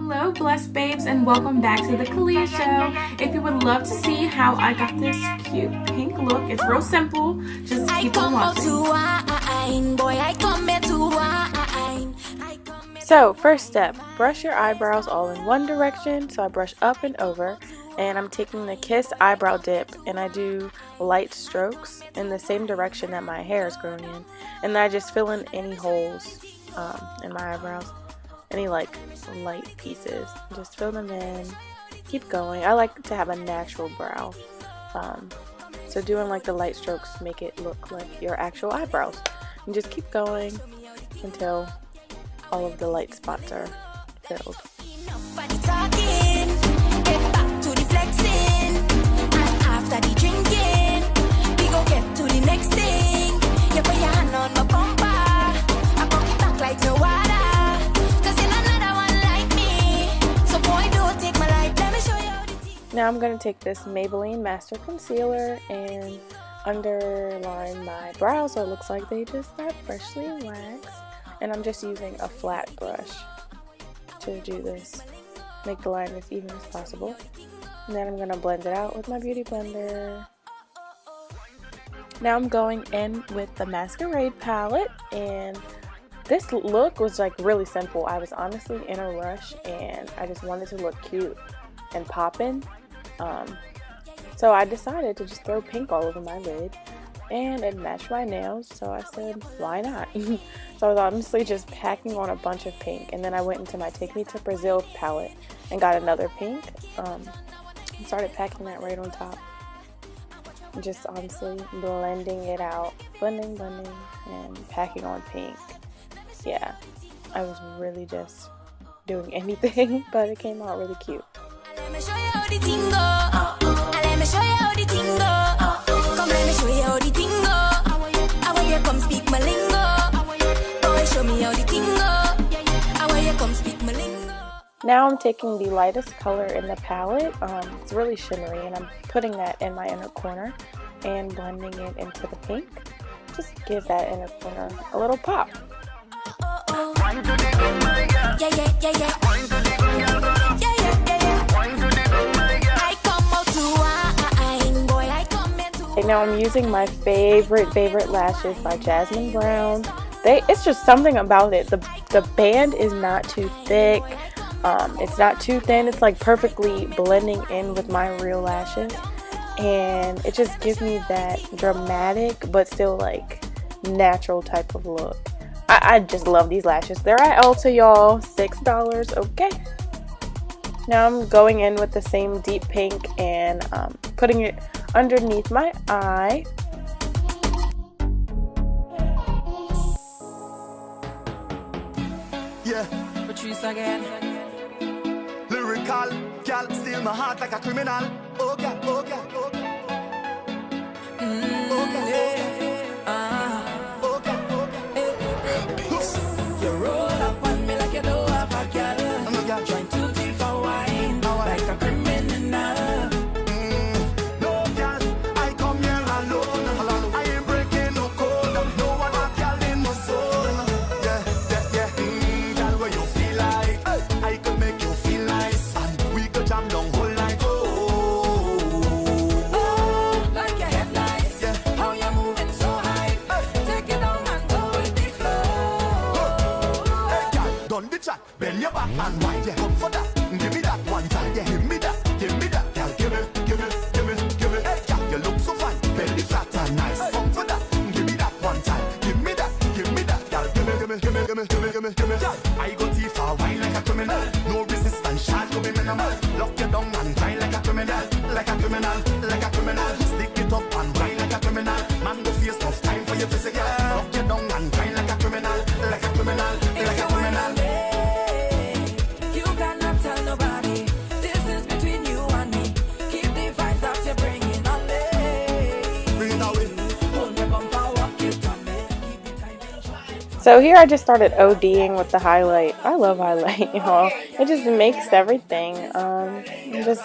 Hello blessed babes and welcome back to the Kalia show. If you would love to see how I got this cute pink look, it's real simple, just keep on watching. So first step, brush your eyebrows all in one direction. So I brush up and over, and I'm taking the Kiss eyebrow dip and I do light strokes in the same direction that my hair is growing in, and then I just fill in any holes in my eyebrows. Any like light pieces, just fill them in, keep going. I like to have a natural brow, so doing like the light strokes make it look like your actual eyebrows, and just keep going until all of the light spots are filled. Now I'm going to take this Maybelline Master Concealer and underline my brows so it looks like they just got freshly waxed. And I'm just using a flat brush to do this. Make the line as even as possible. And then I'm going to blend it out with my beauty blender. Now I'm going in with the Masquerade palette, and this look was like really simple. I was honestly in a rush and I just wanted to look cute and poppin'. So I decided to just throw pink all over my lid, and it matched my nails, so I said why not. So I was honestly just packing on a bunch of pink, and then I went into my Take Me to Brazil palette and got another pink and started packing that right on top, and just honestly blending it out, blending and packing on pink. Yeah, I was really just doing anything, but it came out really cute. Let me show you how the thing go. Let me show you how the thing go. Come let me show you how the thing go. I want you come speak my lingo. Boy, show me how the thing go. I want you come speak my lingo. Now I'm taking the lightest color in the palette. It's really shimmery, and I'm putting that in my inner corner and blending it into the pink. Just give that inner corner a little pop. Yeah. And now I'm using my favorite lashes by Jasmine Brown. It's just something about it. The band is not too thick. It's not too thin. It's like perfectly blending in with my real lashes. And it just gives me that dramatic but still like natural type of look. I just love these lashes. They're at Ulta, y'all. $6, okay. Now I'm going in with the same deep pink and putting it underneath my eye. Yeah, Patrice again. Lyrical, gal, steal my heart like a criminal. Oh God, oh God, oh God. Oh God, oh God, oh God. You roll up on me like you don't have a girl. I'm a gal. Trying to thief a wine like a criminal. No gal, I come here alone. I ain't breaking no code. No other gal in my zone. Yeah. Gal, where you feel like I could make you feel nice, and we could jam down whole night. Oh, like your headlights. Yeah. How you moving so high? Take it down and go with the flow. Hey, gal, done the chat. Bend your back and wide. Yeah, come for that. Give me that one time. Yeah, give me that. Gal, give me. Hey, gal, you look so fine. Belly flat and nice. Come for that. Give me that one time. Give me that. Gal, give me. Gal, I go too far, wine like a criminal. No resistance, shot to be minimal. Lock you down and grind like a criminal. Stick it up and grind like a criminal. Man, go face tough time for your physical. Lock you down and grind like a criminal. You cannot tell nobody. This is between you and me. Keep the vibes that you're bringing on me. Bring it away. Hold me bumper, walk it on me. Keep the timing. So here I just started ODing with the highlight. I love highlight, y'all. It just makes everything. I'm just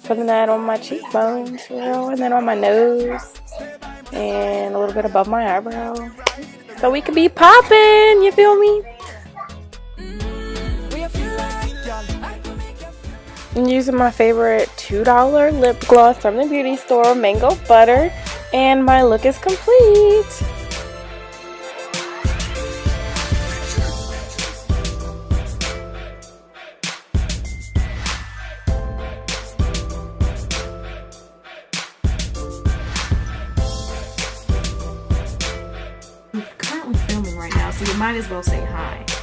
putting that on my cheekbones, and then on my nose, and a little bit above my eyebrow. So we could be popping, you feel me? We feel like I'm using my favorite $2 lip gloss from the beauty store, Mango Butter, and my look is complete. I'm currently filming right now, so you might as well say hi.